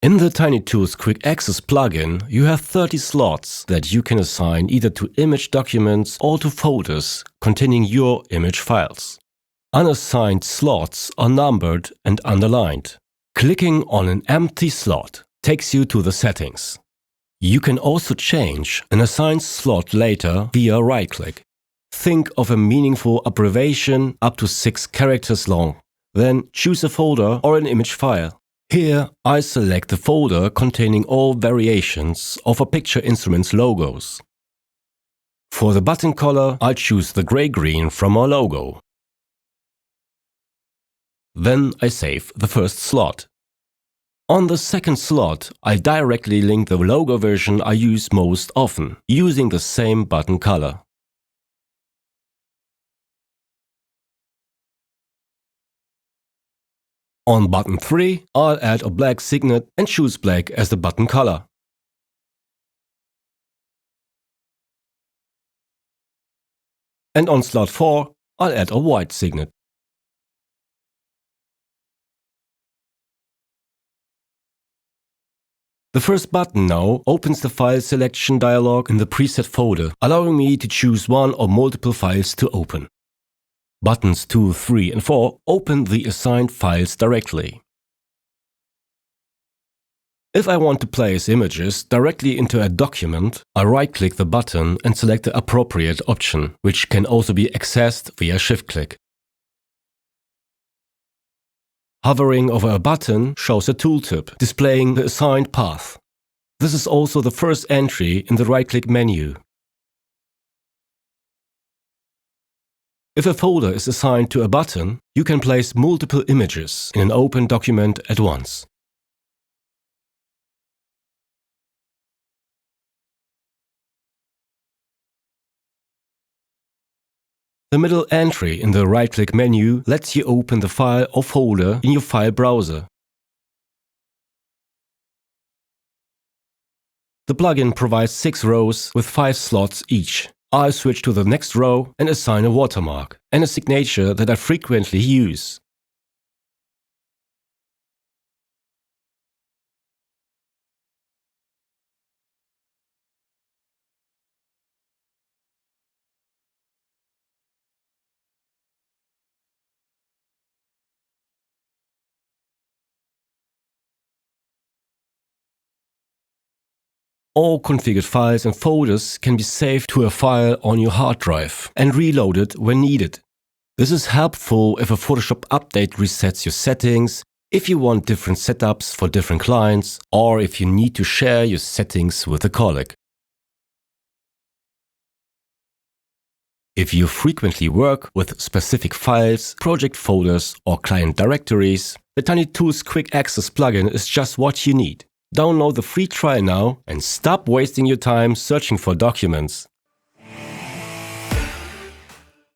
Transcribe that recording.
In the Tiny Tools Quick Access plugin, you have 30 slots that you can assign either to image documents or to folders containing your image files. Unassigned slots are numbered and underlined. Clicking on an empty slot takes you to the settings. You can also change an assigned slot later via right-click. Think of a meaningful abbreviation up to 6 characters long. Then choose a folder or an image file. Here, I select the folder containing all variations of a Picture Instruments logos. For the button color, I'll choose the gray-green from our logo. Then I save the first slot. On the second slot, I directly link the logo version I use most often, using the same button color. On button 3, I'll add a black signet and choose black as the button color. And on slot 4, I'll add a white signet. The first button now opens the file selection dialog in the preset folder, allowing me to choose one or multiple files to open. Buttons 2, 3 and 4 open the assigned files directly. If I want to place images directly into a document, I right-click the button and select the appropriate option, which can also be accessed via shift-click. Hovering over a button shows a tooltip displaying the assigned path. This is also the first entry in the right-click menu. If a folder is assigned to a button, you can place multiple images in an open document at once. The middle entry in the right-click menu lets you open the file or folder in your file browser. The plugin provides 6 rows with 5 slots each. I'll switch to the next row and assign a watermark and a signature that I frequently use. All configured files and folders can be saved to a file on your hard drive and reloaded when needed. This is helpful if a Photoshop update resets your settings, if you want different setups for different clients, or if you need to share your settings with a colleague. If you frequently work with specific files, project folders, or client directories, the Tiny Tools Quick Access plugin is just what you need. Download the free trial now and stop wasting your time searching for documents.